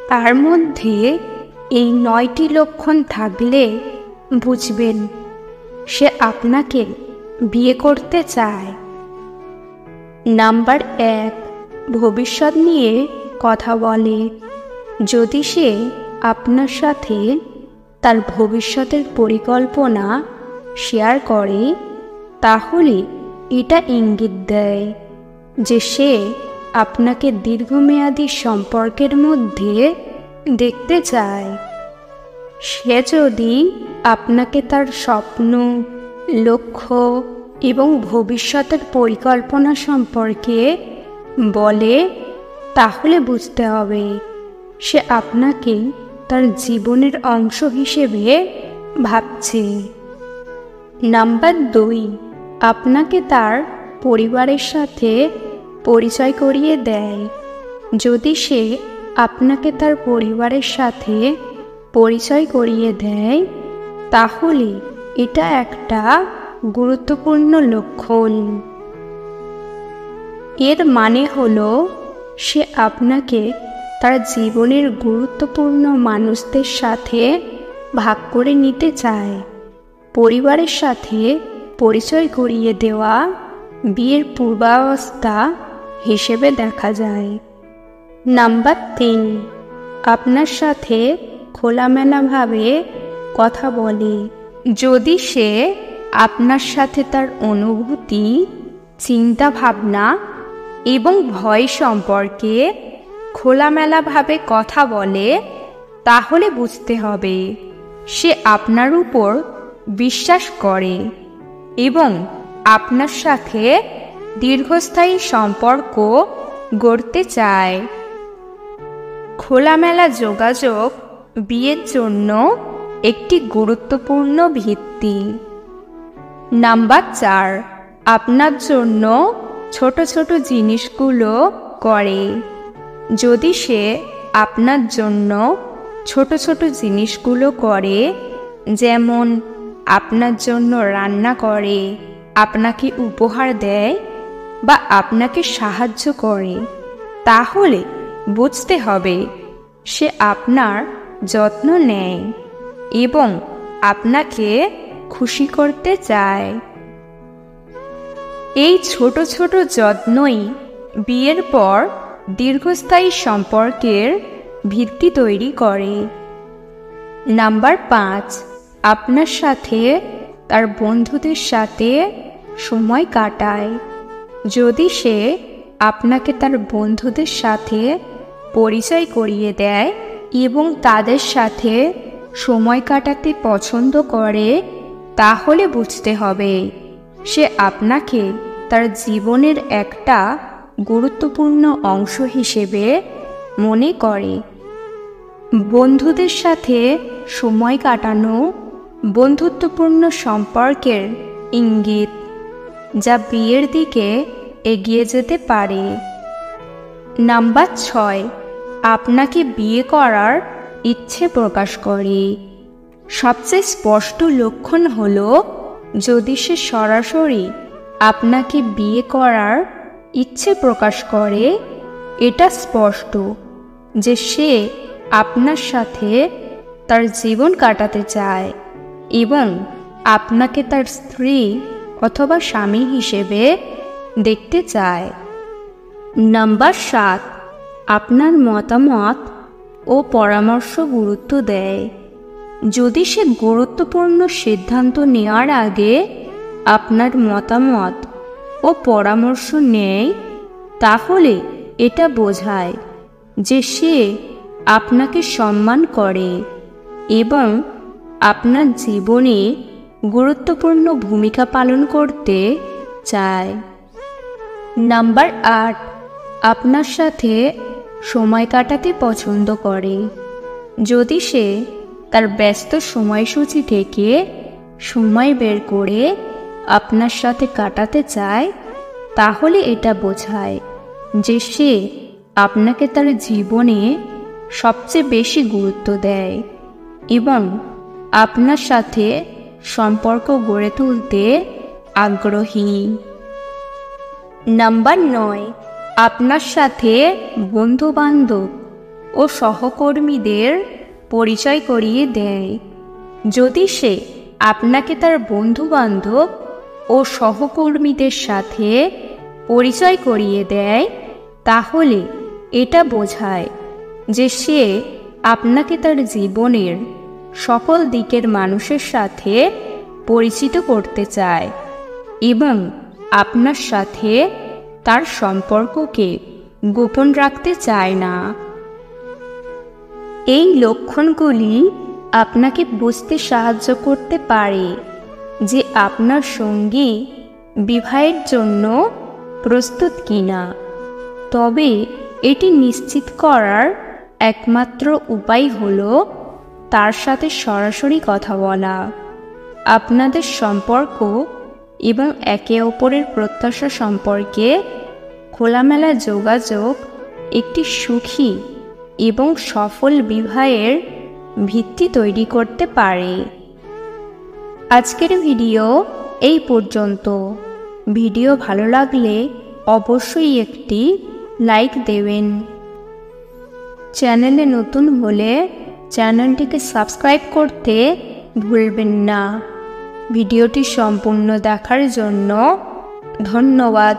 তার মধ্যে এই 9টি লক্ষণ থাকলে বুঝবেন সে আপনাকে বিয়ে করতে চায়। নাম্বার 1, ভবিষ্যৎ নিয়ে কথা বলে। যদি সে আপনার সাথে তার ভবিষ্যতের পরিকল্পনা শেয়ার করে তাহলে এটা ইঙ্গিত দেয় যে সে আপনাকে দীর্ঘমেয়াদী সম্পর্কের মধ্যে দেখতে চায়। সে যদি আপনাকে তার স্বপ্ন, লক্ষ্য এবং ভবিষ্যতের পরিকল্পনা সম্পর্কে বলে তাহলে বুঝতে হবে সে আপনাকে তার জীবনের অংশ হিসেবে ভাবছে। নাম্বার 2, আপনাকে তার পরিবারের সাথে পরিচয় করিয়ে দেয়। যদি সে আপনাকে তার পরিবারের সাথে পরিচয় করিয়ে দেয় তাহলে এটা একটা গুরুত্বপূর্ণ লক্ষণ। এর মানে হলো সে আপনাকে তার জীবনের গুরুত্বপূর্ণ মানুষদের সাথে ভাগ করে নিতে চায়। পরিবারের সাথে পরিচয় করিয়ে দেওয়া বিয়ের পূর্বাবস্থা হিসেবে দেখা যায়। নাম্বার 3, আপনার সাথে খোলামেলাভাবে কথা বলে। যদি সে আপনার সাথে তার অনুভূতি, চিন্তা ভাবনা এবং ভয় সম্পর্কে খোলামেলাভাবে কথা বলে তাহলে বুঝতে হবে সে আপনার উপর বিশ্বাস করে এবং আপনার সাথে দীর্ঘস্থায়ী সম্পর্ক গড়তে চায়। খোলামেলা যোগাযোগ বিয়ের জন্য একটি গুরুত্বপূর্ণ ভিত্তি। নাম্বার 4, আপনার জন্য ছোট ছোট জিনিসগুলো করে। যদি সে আপনার জন্য ছোট ছোট জিনিসগুলো করে, যেমন আপনার জন্য রান্না করে, আপনাকে উপহার দেয় বা আপনাকে সাহায্য করে, তাহলে বুঝতে হবে সে আপনার যত্ন নেয় এবং আপনাকে খুশি করতে চায়। এই ছোট ছোট যত্নই বিয়ের পর দীর্ঘস্থায়ী সম্পর্কের ভিত্তি তৈরি করে। নাম্বার 5, আপনার সাথে তার বন্ধুদের সাথে সময় কাটায়। যদি সে আপনাকে তার বন্ধুদের সাথে পরিচয় করিয়ে দেয় এবং তাদের সাথে সময় কাটাতে পছন্দ করে তাহলে বুঝতে হবে সে আপনাকে তার জীবনের একটা গুরুত্বপূর্ণ অংশ হিসেবে মনে করে। বন্ধুদের সাথে সময় কাটানো বন্ধুত্বপূর্ণ সম্পর্কের ইঙ্গিত যা বিয়ের দিকে এগিয়ে যেতে পারে। নাম্বার 6, আপনাকে বিয়ে করার ইচ্ছে প্রকাশ করে। সবচেয়ে স্পষ্ট লক্ষণ হলো যদি সে সরাসরি আপনাকে বিয়ে করার ইচ্ছে প্রকাশ করে। এটা স্পষ্ট যে সে আপনার সাথে তার জীবন কাটাতে চায় এবং আপনাকে তার স্ত্রী অথবা স্বামী হিসেবে দেখতে চায়। নাম্বার 7, আপনার মতামত ও পরামর্শ গুরুত্ব দেয়। যদি সে গুরুত্বপূর্ণ সিদ্ধান্ত নেওয়ার আগে আপনার মতামত ও পরামর্শ নেয় তাহলে এটা বোঝায় যে সে আপনাকে সম্মান করে এবং আপনার জীবনে গুরুত্বপূর্ণ ভূমিকা পালন করতে চায়। নাম্বার 8, আপনার সাথে সময় কাটাতে পছন্দ করে। যদি সে তার ব্যস্ত সময়সূচি থেকে সময় বের করে আপনার সাথে কাটাতে চায় তাহলে এটা বোঝায় যে সে আপনাকে তার জীবনে সবচেয়ে বেশি গুরুত্ব দেয় এবং আপনার সাথে সম্পর্ক গড়ে তুলতে আগ্রহী। নাম্বার 9, আপনার সাথে বন্ধুবান্ধব ও সহকর্মীদের পরিচয় করিয়ে দেয়। যদি সে আপনাকে তার বন্ধুবান্ধব ও সহকর্মীদের সাথে পরিচয় করিয়ে দেয়, তাহলে এটা বোঝায় যে সে আপনাকে তার জীবনের সকল দিকের মানুষের সাথে পরিচিত করতে চায় এবং আপনার সাথে তার সম্পর্ককে গোপন রাখতে চায় না। এই লক্ষণগুলি আপনাকে বুঝতে সাহায্য করতে পারে যে আপনার সঙ্গী বিবাহের জন্য প্রস্তুত কিনা। তবে এটি নিশ্চিত করার একমাত্র উপায় হল তার সাথে সরাসরি কথা বলা। আপনাদের সম্পর্ক এবং একে অপরের প্রত্যাশা সম্পর্কে খোলামেলা যোগাযোগ একটি সুখী এবং সফল বিবাহের ভিত্তি তৈরি করতে পারে। আজকের ভিডিও এই পর্যন্ত। ভিডিও ভালো লাগলে অবশ্যই একটি লাইক দেবেন। চ্যানেলে নতুন হলে চ্যানেলটিকে সাবস্ক্রাইব করতে ভুলবেন না। ভিডিওটি সম্পূর্ণ দেখার জন্য ধন্যবাদ।